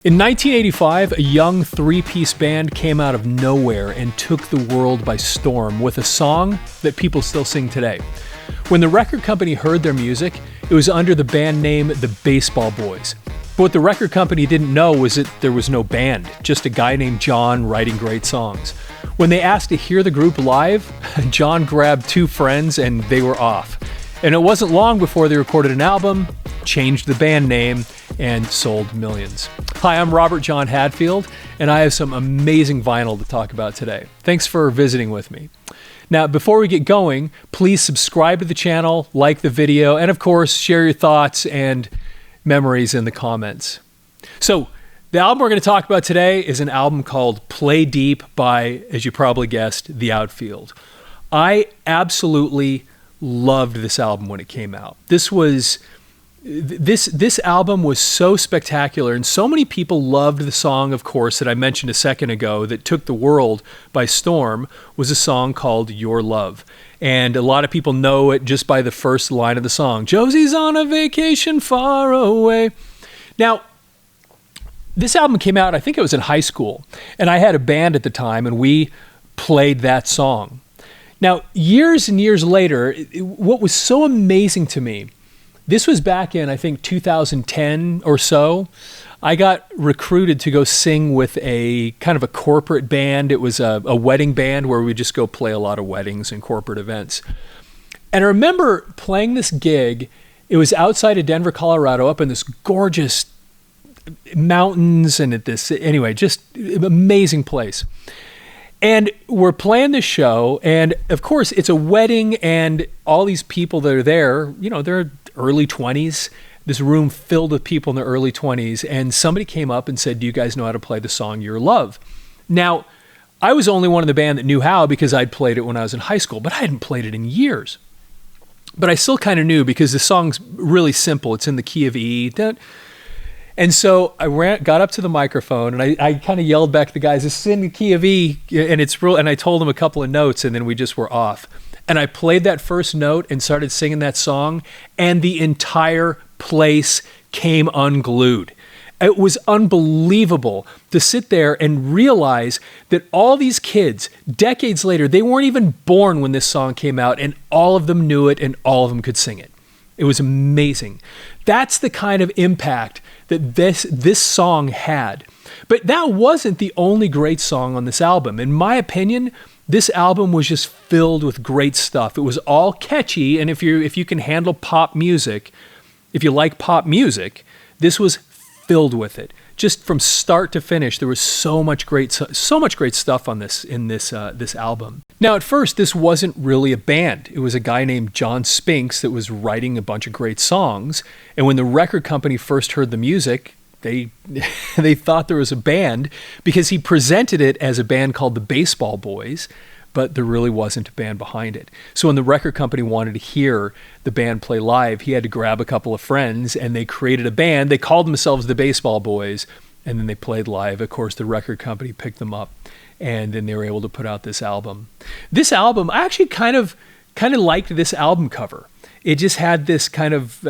In 1985, a young three-piece band came out of nowhere and took the world by storm with a song that people still sing today. When the record company heard their music, it was under the band name The Baseball Boys. But what the record company didn't know was that there was no band, just a guy named John writing great songs. When they asked to hear the group live, John grabbed two friends and they were off. And it wasn't long before they recorded an album, changed the band name, and sold millions. Hi, I'm Robert John Hadfield, and I have some amazing vinyl to talk about today. Thanks for visiting with me. Now, before we get going, please subscribe to the channel, like the video, and of course, share your thoughts and memories in the comments. So, the album we're going to talk about today is an album called Play Deep by, as you probably guessed, The Outfield. I absolutely loved this album when it came out. This album was so spectacular, and so many people loved the song, of course, that I mentioned a second ago that took the world by storm, was a song called Your Love. And a lot of people know it just by the first line of the song, Josie's on a vacation far away. Now, this album came out, I think it was in high school, and I had a band at the time, and we played that song. Now, years and years later, what was so amazing to me, this was back in, I think, 2010 or so. I got recruited to go sing with a kind of a corporate band. It was a wedding band where we just go play a lot of weddings and corporate events. And I remember playing this gig. It was outside of Denver, Colorado, up in this gorgeous mountains and at this, anyway, just amazing place. And we're playing this show, and of course, it's a wedding, and all these people that are there, you know, they're early 20s, this room filled with people in their early 20s, and somebody came up and said, do you guys know how to play the song Your Love? Now, I was the only one in the band that knew how because I'd played it when I was in high school, but I hadn't played it in years. But I still kind of knew because the song's really simple. It's in the key of E. And so I got up to the microphone and I kind of yelled back to the guys, "This is in the key of E," and it's real. And I told them a couple of notes, and then we just were off. And I played that first note and started singing that song, and the entire place came unglued. It was unbelievable to sit there and realize that all these kids, decades later, they weren't even born when this song came out, and all of them knew it and all of them could sing it. It was amazing. That's the kind of impact that this song had. But that wasn't the only great song on this album. In my opinion, this album was just filled with great stuff. It was all catchy, and if you can handle pop music, if you like pop music, this was filled with it. Just from start to finish, there was so much great stuff on this album. Now, at first, this wasn't really a band. It was a guy named John Spinks that was writing a bunch of great songs. And when the record company first heard the music, they thought there was a band because he presented it as a band called the Baseball Boys, but there really wasn't a band behind it. So when the record company wanted to hear the band play live, he had to grab a couple of friends, and they created a band. They called themselves the Baseball Boys, and then they played live. Of course, the record company picked them up, and then they were able to put out this album. This album, I actually kind of liked this album cover. It just had this kind of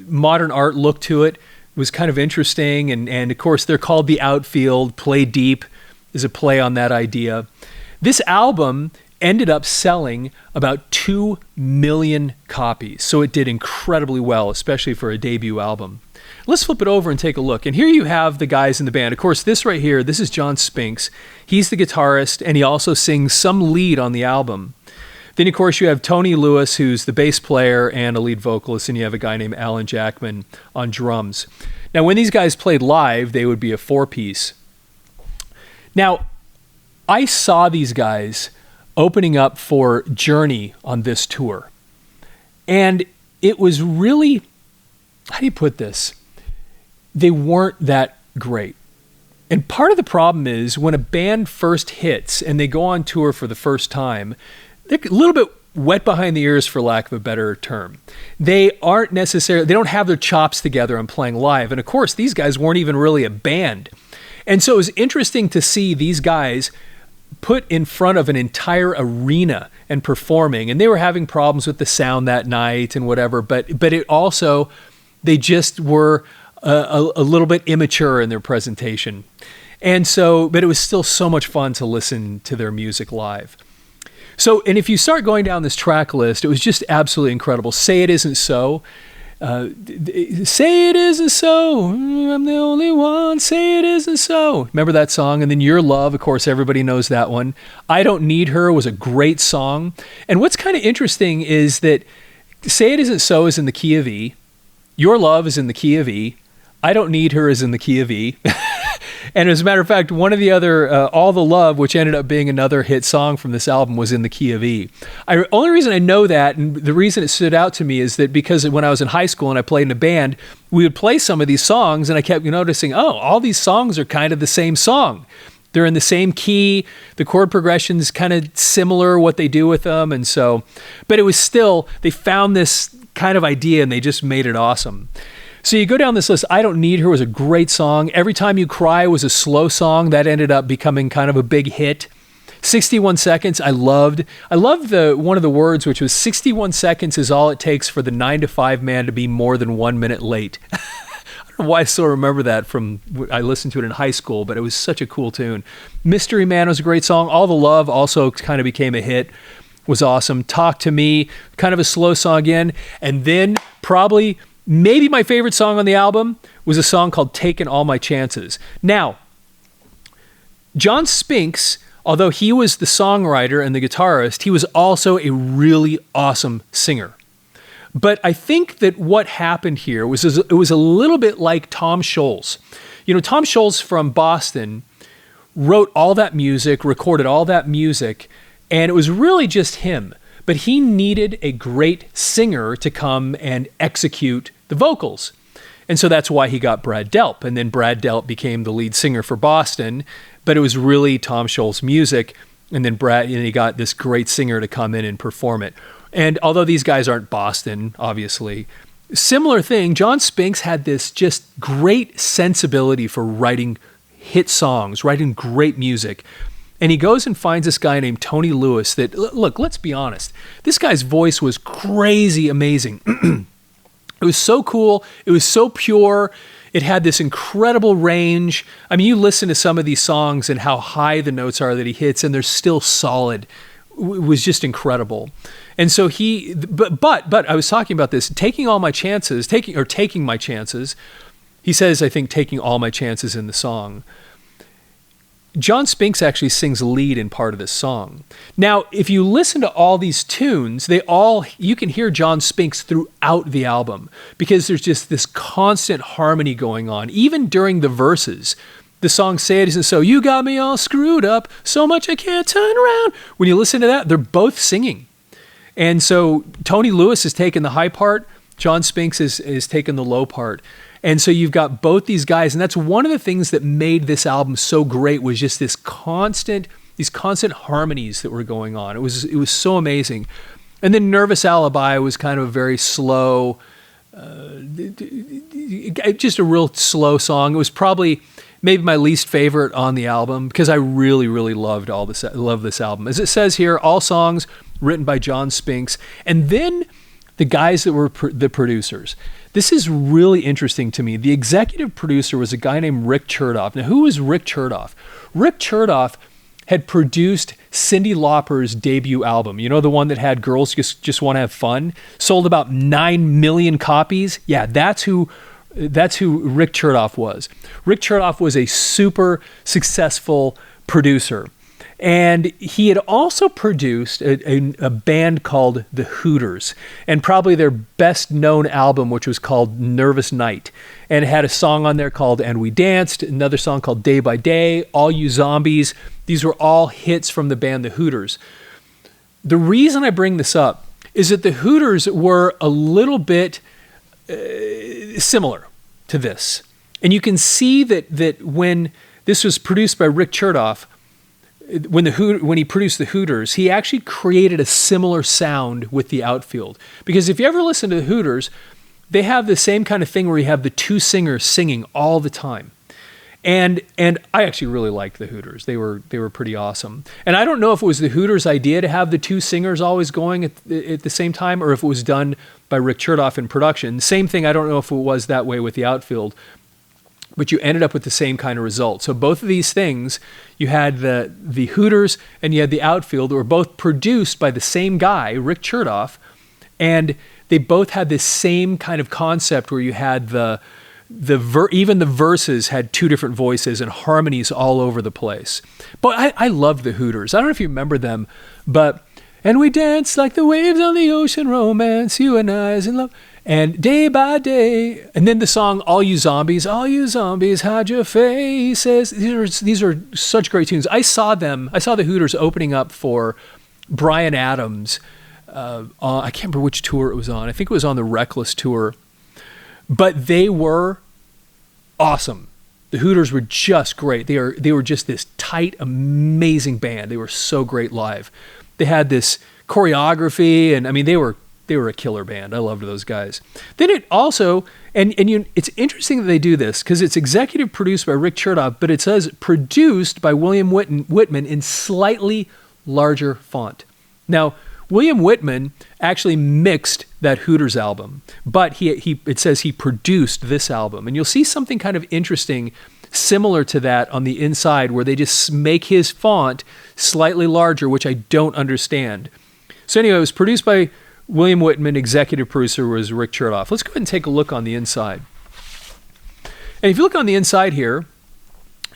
modern art look to it. It was kind of interesting, and of course, they're called The Outfield. Play Deep is a play on that idea. This album ended up selling about 2 million copies, so it did incredibly well, especially for a debut album. Let's flip it over and take a look. And here you have the guys in the band. Of course, this right here, this is John Spinks. He's the guitarist, and he also sings some lead on the album. Then, of course, you have Tony Lewis, who's the bass player and a lead vocalist, and you have a guy named Alan Jackman on drums. Now, when these guys played live, they would be a four-piece. Now, I saw these guys opening up for Journey on this tour. And it was really, how do you put this? They weren't that great. And part of the problem is when a band first hits and they go on tour for the first time, they're a little bit wet behind the ears, for lack of a better term. They don't have their chops together on playing live. And of course, these guys weren't even really a band. And so it was interesting to see these guys put in front of an entire arena and performing, and they were having problems with the sound that night and whatever, but it also, they just were a little bit immature in their presentation. And so, but it was still so much fun to listen to their music live. So, and if you start going down this track list, it was just absolutely incredible. Say It Isn't So. Say it isn't so. I'm the only one. Say it isn't so. Remember that song? And then Your Love, of course, everybody knows that one. I Don't Need Her was a great song. And what's kind of interesting is that Say It Isn't So is in the key of E. Your Love is in the key of E. I Don't Need Her is in the key of E. And as a matter of fact, one of the other, All the Love, which ended up being another hit song from this album, was in the key of E. Only reason I know that, and the reason it stood out to me, is that because when I was in high school and I played in a band, we would play some of these songs, and I kept noticing, oh, all these songs are kind of the same song. They're in the same key. The chord progression's kind of similar, what they do with them. And so, but it was still, they found this kind of idea and they just made it awesome. So you go down this list. I Don't Need Her was a great song. Every Time You Cry was a slow song that ended up becoming kind of a big hit. 61 Seconds, I loved. I loved one of the words, which was 61 seconds is all it takes for the 9-to-5 man to be more than 1 minute late. I don't know why I still remember that from, I listened to it in high school, but it was such a cool tune. Mystery Man was a great song. All the Love also kind of became a hit. Was awesome. Talk to Me, kind of a slow song again. And then probably, maybe my favorite song on the album was a song called Taking All My Chances. Now, John Spinks, although he was the songwriter and the guitarist, he was also a really awesome singer. But I think that what happened here was it was a little bit like Tom Scholz. You know, Tom Scholz from Boston wrote all that music, recorded all that music, and it was really just him. But he needed a great singer to come and execute the vocals. And so that's why he got Brad Delp. And then Brad Delp became the lead singer for Boston, but it was really Tom Scholz music. And then he got this great singer to come in and perform it. And although these guys aren't Boston, obviously, similar thing, John Spinks had this just great sensibility for writing hit songs, writing great music. And he goes and finds this guy named Tony Lewis that, look, let's be honest, this guy's voice was crazy amazing. It was so cool. It was so pure. It had this incredible range. I mean, you listen to some of these songs and how high the notes are that he hits, and they're still solid. It was just incredible. And so but I was talking about this, taking my chances, he says, I think, taking all my chances in the song. John Spinks actually sings lead in part of this song. Now, if you listen to all these tunes, you can hear John Spinks throughout the album because there's just this constant harmony going on, even during the verses. The song Say It Isn't So, you got me all screwed up, so much I can't turn around. When you listen to that, they're both singing. And so Tony Lewis is taking the high part, John Spinks is taking the low part. And so you've got both these guys, and that's one of the things that made this album so great was just these constant harmonies that were going on. It was so amazing. And then Nervous Alibi was kind of a very slow, just a real slow song. It was probably maybe my least favorite on the album because I really, really loved this album. As it says here, all songs written by John Spinks, and then the guys that were the producers. This is really interesting to me. The executive producer was a guy named Rick Chertoff. Now, who was Rick Chertoff? Rick Chertoff had produced Cyndi Lauper's debut album. You know, the one that had Girls Just Want to Have Fun? Sold about 9 million copies. Yeah, that's who Rick Chertoff was. Rick Chertoff was a super successful producer. And he had also produced a band called The Hooters, and probably their best known album, which was called Nervous Night. And it had a song on there called And We Danced, another song called Day by Day, All You Zombies. These were all hits from the band The Hooters. The reason I bring this up is that The Hooters were a little bit similar to this. And you can see that when this was produced by Rick Chertoff, when he produced the Hooters, he actually created a similar sound with the Outfield. Because if you ever listen to the Hooters, they have the same kind of thing where you have the two singers singing all the time. And I actually really liked the Hooters. They were pretty awesome. And I don't know if it was the Hooters' idea to have the two singers always going at the same time, or if it was done by Rick Chertoff in production. Same thing, I don't know if it was that way with the Outfield. but you ended up with the same kind of result. So both of these things, you had the Hooters and you had the Outfield, were both produced by the same guy, Rick Chertoff, and they both had this same kind of concept where you had even the verses had two different voices and harmonies all over the place. But I loved the Hooters. I don't know if you remember them, but and we danced like the waves on the ocean, romance, you and I is in love. And day by day, and then the song all you zombies, hide your faces. These are such great tunes. I saw the Hooters opening up for Bryan Adams. I can't remember which tour it was on. I think it was on the Reckless tour. But they were awesome. The Hooters were just great. They were just this tight, amazing band. They were so great live. They had this choreography, and I mean, they were a killer band. I loved those guys. Then it also, it's interesting that they do this because it's executive produced by Rick Chertoff, but it says produced by William Whitman in slightly larger font. Now, William Whitman actually mixed that Hooters album, but it says he produced this album. And you'll see something kind of interesting similar to that on the inside where they just make his font slightly larger, which I don't understand. So anyway, it was produced by William Whitman, executive producer was Rick Chertoff. Let's go ahead and take a look on the inside. And if you look on the inside here,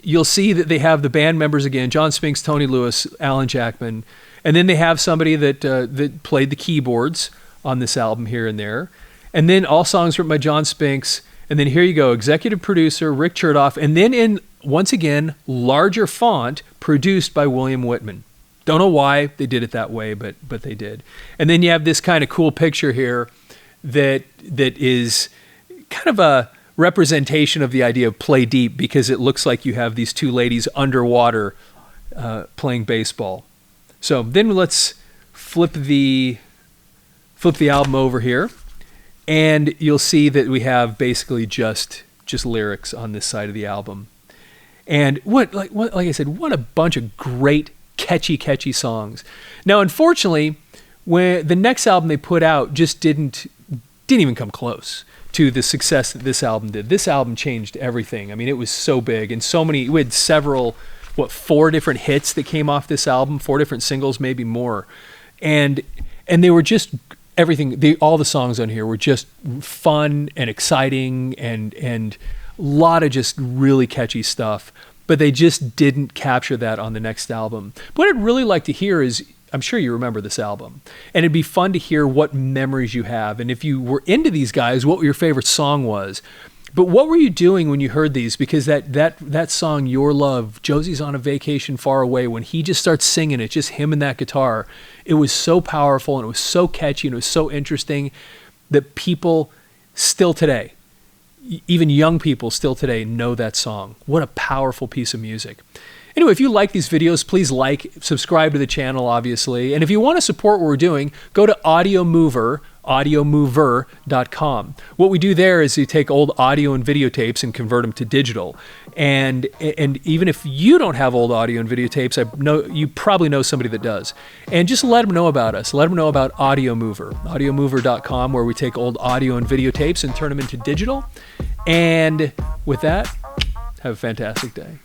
you'll see that they have the band members again, John Spinks, Tony Lewis, Alan Jackman, and then they have somebody that played the keyboards on this album here and there. And then all songs written by John Spinks. And then here you go, executive producer Rick Chertoff, and then in, once again, larger font, produced by William Whitman. Don't know why they did it that way, but they did. And then you have this kind of cool picture here that is kind of a representation of the idea of play deep, because it looks like you have these two ladies underwater playing baseball. So then let's flip the album over here. And you'll see that we have basically just lyrics on this side of the album. And like I said, what a bunch of great, catchy songs. Now, unfortunately, when the next album they put out just didn't even come close to the success that this album did. This album changed everything. I mean, it was so big and so many. We had several, 4 different hits that came off this album, 4 different singles, maybe more, and they were just. Everything, all the songs on here were just fun and exciting and a lot of just really catchy stuff, but they just didn't capture that on the next album. What I'd really like to hear is, I'm sure you remember this album, and it'd be fun to hear what memories you have, and if you were into these guys, what your favorite song was. But what were you doing when you heard these? Because that song, Your Love, Josie's on a Vacation Far Away, when he just starts singing, it's just him and that guitar. It was so powerful and it was so catchy and it was so interesting that people still today, even young people still today, know that song. What a powerful piece of music. Anyway, if you like these videos, please subscribe to the channel, obviously. And if you want to support what we're doing, go to Audiomover, audiomover.com. What we do there is we take old audio and videotapes and convert them to digital. And even if you don't have old audio and videotapes, I know you probably know somebody that does. And just let them know about us. Let them know about Audiomover, audiomover.com, where we take old audio and videotapes and turn them into digital. And with that, have a fantastic day.